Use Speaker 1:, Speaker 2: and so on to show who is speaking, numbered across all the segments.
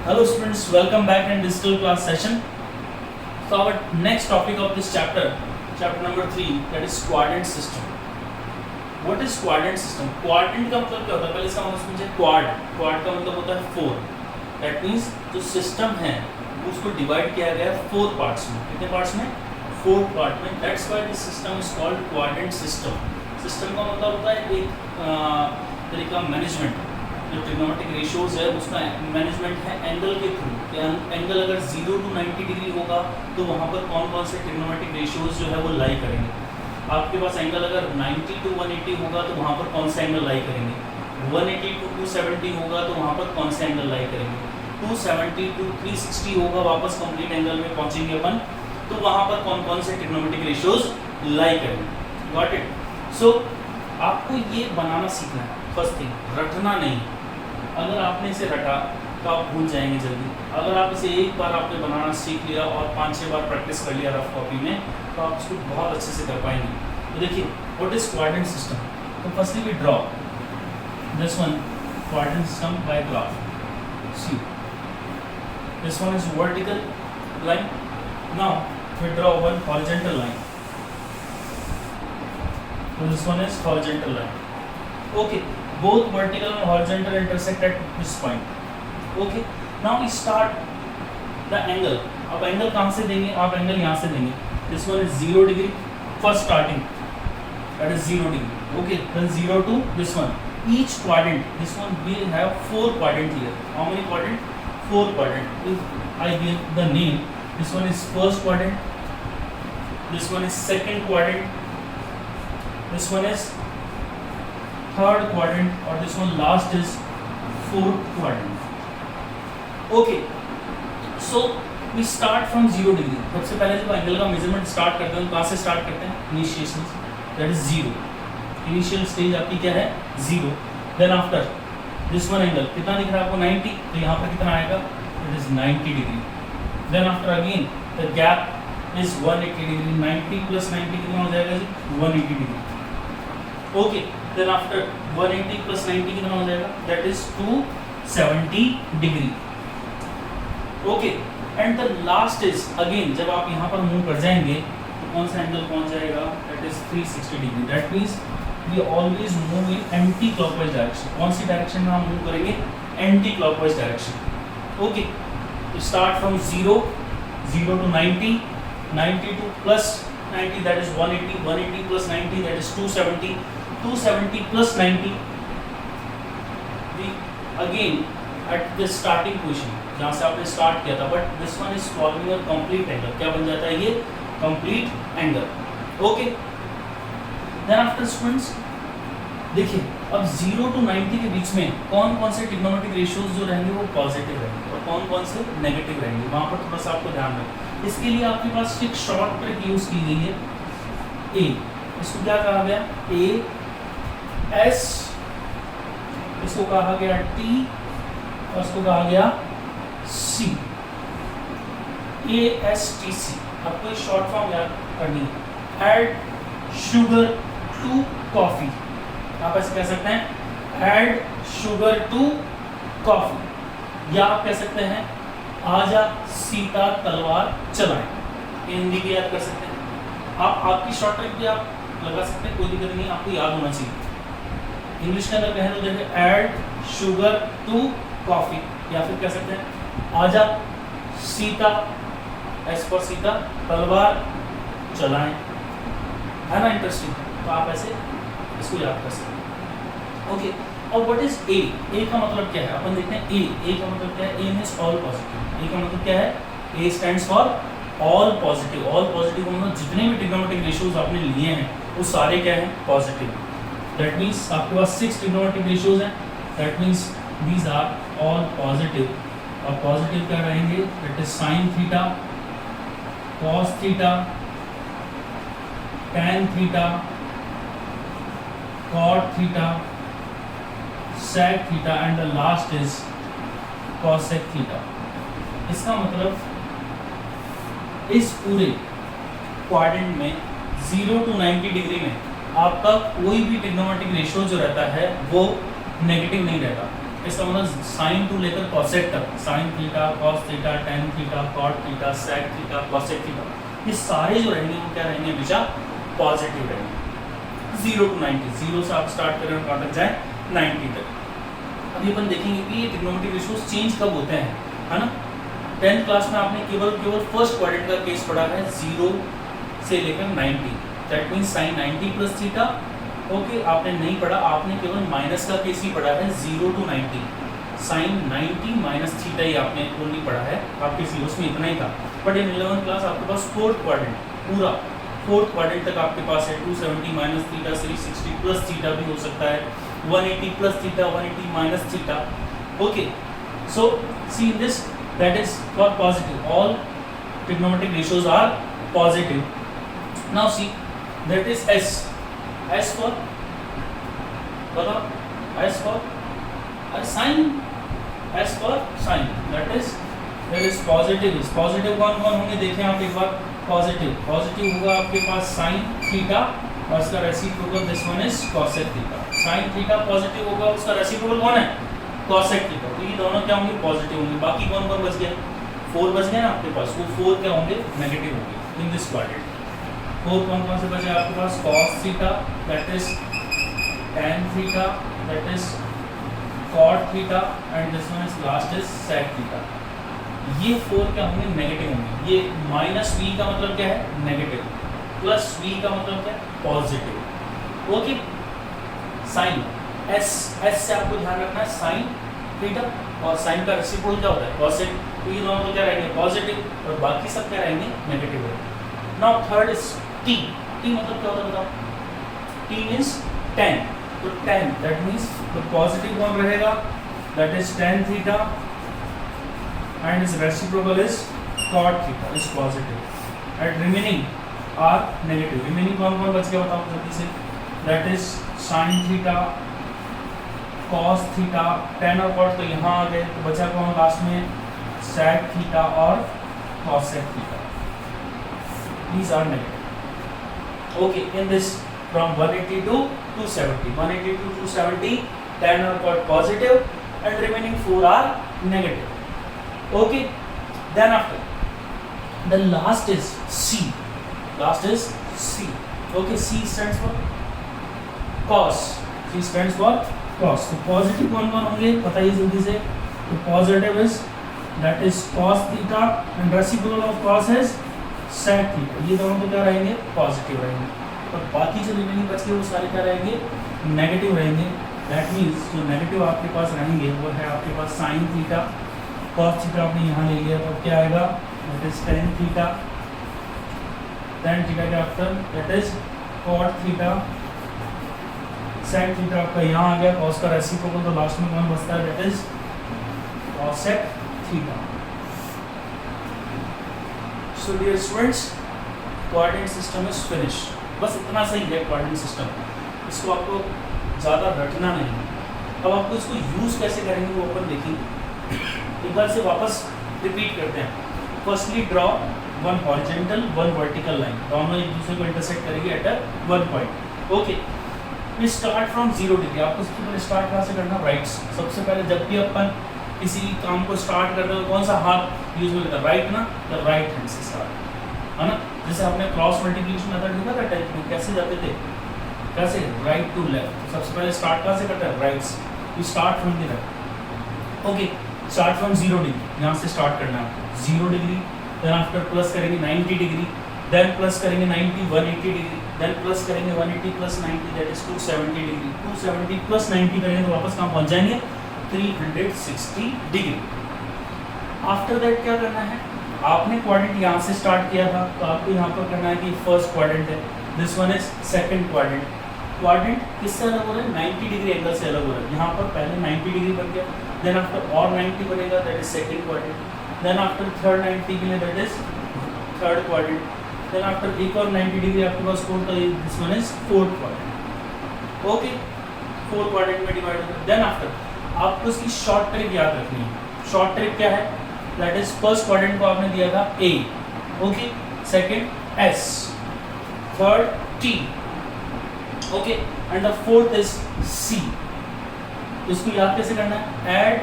Speaker 1: Hello students, welcome back in digital class session. So our next topic of this chapter number 3, that is coordinate system. What is coordinate system? Coordinate का मतलब क्या होता है? पहले इसका मतलब समझिए quad का मतलब होता है 4. That means जो system है उसको डिवाइड किया गया है 4 पार्ट्स में. कितने पार्ट्स में? 4 पार्ट में. That's why this system is called coordinate system. System का मतलब होता है एक तरीका मैनेजमेंट. जो ट्रिग्नोमेट्रिक रेशियोज है उसका मैनेजमेंट है एंगल के थ्रू. एंगल अगर 0 to 90 डिग्री होगा तो वहाँ पर कौन कौन से ट्रिग्नोमेट्रिक रेशियोज जो है वो लाई करेंगे. आपके पास एंगल अगर 90 to 180 होगा तो वहाँ पर कौन सा एंगल लाई करेंगे. 180 to 270 होगा तो वहाँ पर कौन सा एंगल लाई करेंगे. 270 to 360 होगा, वापस कंप्लीट एंगल में पहुँचेंगे अपन, तो वहाँ पर कौन कौन से ट्रिग्नोमेट्रिक रेशियोज लाई करेंगे. Got it. सो आपको ये बनाना सीखना है. फर्स्ट थिंग, रटना नहीं. अगर आपने इसे रटा तो आप भूल जाएंगे जल्दी. अगर आप इसे एक बार आपने बनाना सीख लिया और 5-6 बार प्रैक्टिस कर लिया रफ कॉपी में तो आप इसको बहुत अच्छे से कर पाएंगे. तो देखिए, व्हाट इज कोऑर्डिनेट सिस्टम. तो firstly we draw this one coordinate system by graph. See this one is vertical line. Now we draw one horizontal line. So this one is horizontal line. Okay, both vertical and horizontal intersect at this point. Okay, now we start the angle. अब angle कहाँ से देंगे? आप angle यहाँ से देंगे. This one is 0 degree. First starting, that is 0 degree. Okay, then 0 to this one. Each quadrant, this one will have 4 quadrant here. How many quadrant? 4 quadrant. If I give the name, this one is first quadrant. This one is second quadrant. This one is third quadrant, or this one last is fourth quadrant. Okay, so we start from 0 degree. सबसे पहले जब angle का measurement start करते हैं, कहाँ से start करते हैं? Initiation, that is 0. Initial stage आपकी क्या है? 0. Then after this one angle कितना दिख रहा है आपको? 90. तो यहाँ पर कितना आएगा? It is 90 degree. Then after again the gap is 180 degree. 90 plus 90 कितना हो जाएगा जी? 180 degree. Okay, then after 180 plus 90 कितना हो जाएगा? That is 270 degree. Okay, and the last is again जब आप यहाँ पर मूव कर जाएंगे तो कौन सा एंगल पहुँच जाएगा? That is 360 degree. That means we always move in anti-clockwise direction. कौन सी डायरेक्शन में हम मूव करेंगे? Anti-clockwise direction. Okay, to start from 0 to 90, 90 to plus 90, that is 180, 180 plus 90, that is 270, 270 plus 90, we again at the starting position जहाँ से आपने start किया था, but this one is forming a complete angle. क्या बन जाता है ये? complete angle. Okay, then after students देखिए, अब 0 to 90 के बीच में कौन कौन से ट्रिग्नोमेट्रिक रेशियोज जो रहेंगे वो पॉजिटिव रहेंगे और कौन कौन से नेगेटिव रहेंगे, वहाँ पर थोड़ा सा आपको ध्यान रखें. इसके लिए आपके पास एक शॉर्ट ट्रिक यूज की गई है. ए, इसको क्या कहा गया? ए एस, इसको कहा गया टी और इसको कहा गया सी. A S T C. आपको ये शॉर्ट फॉर्म याद करनी है. Add sugar to coffee. आप ऐसे कह सकते हैं ऐड शुगर टू कॉफी, या आप कह सकते हैं आजा सीता तलवार चलाएं. हिंदी की याद कर सकते हैं आप. आपकी शॉर्ट ट्रिक भी आप लगा सकते हैं, कोई दिक्कत नहीं, आपको याद होना चाहिए. इंग्लिश के अंदर कहें तो जैसे ऐड शुगर टू कॉफी, या फिर कह सकते हैं आजा सीता, एस फॉर सीता, तलवार चलाएं. है ना इंटरेस्टिंग? तो आप ऐसे इसको याद कर सकते हैं. ओके, और व्हाट इज ए? ए का मतलब क्या है? अपन देखते हैं ए का मतलब क्या है? ए मींस ऑल पॉजिटिव. ए का मतलब क्या है? ए stands for all positive. All positive मतलब जितने भी ट्रिग्नोमेट्रिक रेशियोज आपने लिए हैं वो सारे क्या हैं? पॉजिटिव. दैट मीन्स आपके पास 6 ट्रिग्नोमेट्रिक रेशियोज हैं. That means these are all positive. और पॉजिटिव क्या रहेंगे? That is sine theta, cos theta, tan theta, cot theta, sec theta and the last is cosec theta. इसका मतलब इस पूरे क्वाड्रेंट में 0 to 90 डिग्री में आपका कोई भी ट्रिग्नोमेट्रिक रेशियो जो रहता है वो नेगेटिव नहीं रहता. इसका मतलब साइन टू लेकर कॉसेक तक, sine theta, cos theta, tan theta, cot theta, sec theta, cosec theta, ये सारे जो रहेंगे वो क्या रहेंगे, हमेशा पॉजिटिव रहेंगे। 0 to 90, 0 से आप स्टार्ट करें और कहाँ तक जाए, 90 तक। अभी अपन देखेंगे कि ये ट्रिग्नोमेट्रिक रेशियोज चेंज कब होते हैं, है ना। 10th क्लास में आपने केवल फर्स्ट क्वाड्रेंट का केस पढ़ा है 0 से लेकर 90, that means sign 90 plus theta. Okay, आपने नहीं पढ़ा, आपने केवल माइनस का केस ही पढ़ा है 0 to 90, साइन 90 माइनस थीटा ही आपने ओनली पढ़ा है, आपके सिलेबस में इतना ही था। बट इन 11th क्लास आपके पास फोर्थ क्वाड्रेंट, पूरा फोर्थ क्वाड्रेंट तक आपके पास है। 270 माइनस थीटा, 360 प्लस थीटा भी हो सकता है, 180 plus theta, 180 minus theta. Okay, so see in this, that is for positive, all trigonometric ratios are positive. Now see that is S, S for बताओ, S for sine, S for sine, that is there is positive. Positive कौन कौन होंगे देखें आप एक बार। Positive होगा आपके पास साइन थीटा और उसका reciprocal this one is cosec theta. Sine theta positive होगा, उसका रेसिप्रोकल कौन है, कॉसेक थीटा। तो ये दोनों क्या होंगे, पॉजिटिव होंगे। बाकी कौन कौन बच गया, 4 बच गए ना आपके पास, वो 4 क्या होंगे, नेगेटिव होंगे इन दिस क्वाड्रेंट। 4 कौन कौन से बचे आपके पास, cos theta, that is tan theta, that is cot theta and this one is last is sec theta. ये 4 क्या होंगे, नेगेटिव होंगे। ये माइनस v का मतलब क्या है, नेगेटिव, प्लस v का मतलब क्या है, positive. Okay, sine s, s से आपको ध्यान रखना है साइन थीटा, और साइन का रेसिप्रोकल क्या होता है, कॉसेक। तो ये दोनों तो क्या रहेंगे, पॉजिटिव, और बाकी सब क्या रहेंगे, नेगेटिव रहेंगे। Now third is t, t मतलब क्या होता है बताओ, t मींस 10, तो 10 दैट मींस तो पॉजिटिव कौन रहेगा, that is tan theta and its reciprocal is cot theta is positive and remaining are negative। remaining कौन कौन बच गया बताओ जल्दी से, that is sin theta, cos theta, tan और cot तो यहाँ आ गए, तो बचा कौन लास्ट में, sec theta और cosec theta, these are negative। okay, in this from 180 to 270, 180 to 270 tan और cot positive and remaining 4 are negative। Okay, then after the last is C, last is C। okay, C stands for cos, C stands for cos। तो positive कौन कौन होंगे बताइए जल्दी से, तो positive is that is cos theta and reciprocal of cos is sec theta. ये दोनों तो क्या रहेंगे, पॉजिटिव रहेंगे, और बाकी जो रिमेनिंग बच गए वो सारे क्या रहेंगे, नेगेटिव रहेंगे। दैट मीन्स जो नेगेटिव आपके पास रहेंगे वो है आपके पास साइन थीटा, cos थीटा आपने यहाँ ले लिया, तो क्या आएगा, that is tan theta, tan theta के after that is cot theta, sec theta आपका यहाँ आ गया, cos का रेसिप्रोकल, तो लास्ट में कौन बचता है, that is cosec theta. So dear students, coordinate system is finish. बस इतना सही है कोऑर्डिनेट सिस्टम, इसको आपको ज़्यादा रटना नहीं है। अब आपको इसको यूज़ कैसे करेंगे वो अपन देखेंगे। एक बार से वापस रिपीट करते हैं। Firstly draw one horizontal one vertical line, दोनों एक दूसरे को इंटरसेक्ट करेंगे at a one point. Okay, we start from 0 degree. आपको सबसे पहले स्टार्ट कहाँ से करना, राइट। सबसे पहले जब भी अपन किसी काम को स्टार्ट करते हो कौन सा हाथ यूज होता है, राइट ना, तो राइट हैंड से स्टार्ट, है ना। जैसे आपने क्रॉस मल्टीप्लिकेशन मेथड देखा था 10th में, कैसे जाते थे, कैसे, राइट टू लेफ्ट। तो सबसे पहले स्टार्ट कहाँ से करते हैं, राइट से। You start from the right. Okay, start from 0 degree, यहाँ से स्टार्ट करना है 0 डिग्री, देन आफ्टर प्लस करेंगे 90 डिग्री, देन प्लस करेंगे 90 180 डिग्री, देन प्लस करेंगे 180 plus 90 that is 270 degree, 270 plus 90 करेंगे तो वापस कहाँ पहुँच जाएंगे, 360 डिग्री। आफ्टर दैट क्या करना है, आपने क्वाड्रेंट यहाँ से स्टार्ट किया था, तो आपको यहाँ पर करना है कि फर्स्ट क्वाड्रेंट है, this one is second quadrant. Quadrant किससे अलग हो रहा है, 90 डिग्री एंगल से अलग हो रहा है। यहाँ पर पहले 90 डिग्री बन गया, देन आफ्टर और 90 बनेगा, that is second quadrant, then after third 90 के लिए that is third quadrant, then after एक और 90 डिग्री आपके पास fourth, this one is fourth quadrant. Okay, fourth quadrant में डिवाइड होगा। देन आफ्टर आपको इसकी शॉर्ट ट्रिक याद रखनी है। शॉर्ट ट्रिक क्या है, दैट इज फर्स्ट क्वाड्रेंट को आपने दिया था A, okay, second S, third T, okay, and the fourth is C, तो इसको याद कैसे करना है, add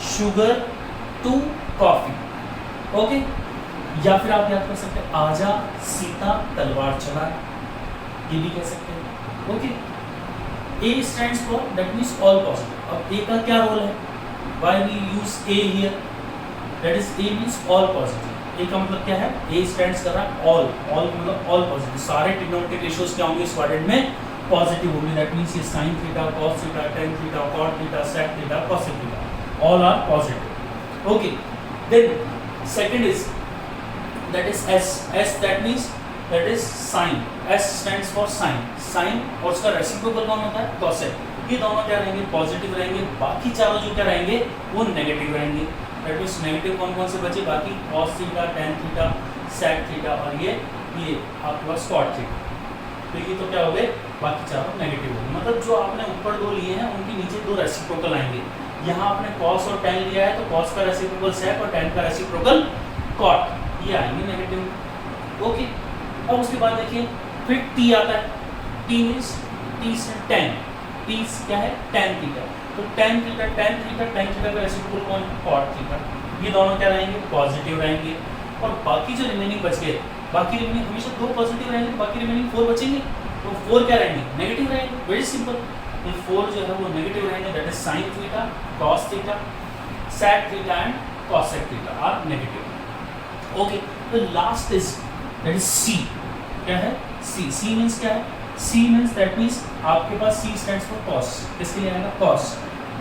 Speaker 1: sugar to coffee, okay. या फिर आप याद कर सकते हैं आजा सीता तलवार चलाए, ये भी कह सकते हैं, okay. A stands for that means all positive। अब A का क्या रोल है, why we use A here, that is A means all positive। A का मतलब क्या है, A stands कर रहा है all मतलब all positive, सारे ट्रिग्नोमेट्रिक रेशियोज क्या होंगे इस क्वाड्रेंट में, पॉजिटिव होंगे। दैट मींस ये sin theta, cos theta, tan theta, cot theta, sec theta, cosec theta, all are positive, okay। Then second is that is S that means that is sin, S stands for sin, sin और उसका reciprocal कौन होता है, cosec। ये दोनों क्या रहेंगे, positive रहेंगे, बाकी चारों जो क्या रहेंगे वो नेगेटिव रहेंगे। दैट मींस नेगेटिव कौन कौन से बचे, बाकी cos theta, tan theta, sec theta और ये आपके पास cot थीटा। तो ये तो क्या हो गए, बाकी चारों नेगेटिव हो गए। मतलब जो आपने ऊपर दो लिए हैं उनके नीचे दो रेसिप्रोकल आएंगे। यहाँ आपने cos और tan लिया है तो cos का रेसिप्रोकल sec और tan का रेसिप्रोकल cot, ये आएंगे नेगेटिव, ओके। अब उसके बाद देखिए फिर t आता है, t मींस t से tan, t क्या है tan थीटा, तो tan थीटा का रेसिप्रोकल कौन, cot थीटा। ये दोनों क्या रहेंगे, पॉजिटिव रहेंगे। और बाकी जो रिमेनिंग बच गए, बाकी रिमेनिंग हमेशा दो पॉजिटिव रहेंगे, बाकी रिमेनिंग 4 बचेंगे, तो 4 क्या रहेंगे, नेगेटिव रहेंगे। वेरी सिंपल, ये 4 जो है वो नेगेटिव रहेंगे। That is sin theta, cos theta, sec theta and cosec theta are negative, okay. The last is that is C, क्या है C, C मींस क्या है, C मींस दैट मींस आपके पास C स्टैंड्स फॉर cos, किसके लिए आएगा, cos।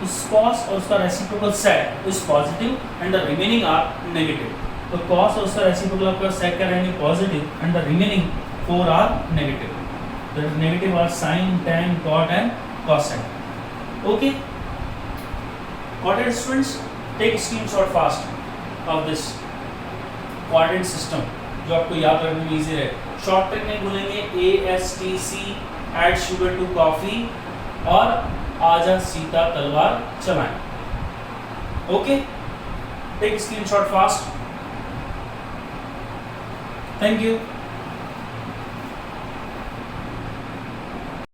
Speaker 1: इस cos और उसका reciprocal sec is positive and the remaining are negative. तो cos और उसका रेसिप्रोकल आपका sec क्या रहेंगे, positive and the remaining 4 are negative. The negative are sin, tan, cot and cosec, okay. Got it students? Take screenshot fast of this quadrant system जो आपको याद रखने में इजी रहे। शॉर्ट ट्रिक में बोलेंगे ASTC, add sugar to coffee और आजा सीता तलवार चलाएं, okay. Take screenshot fast, thank you.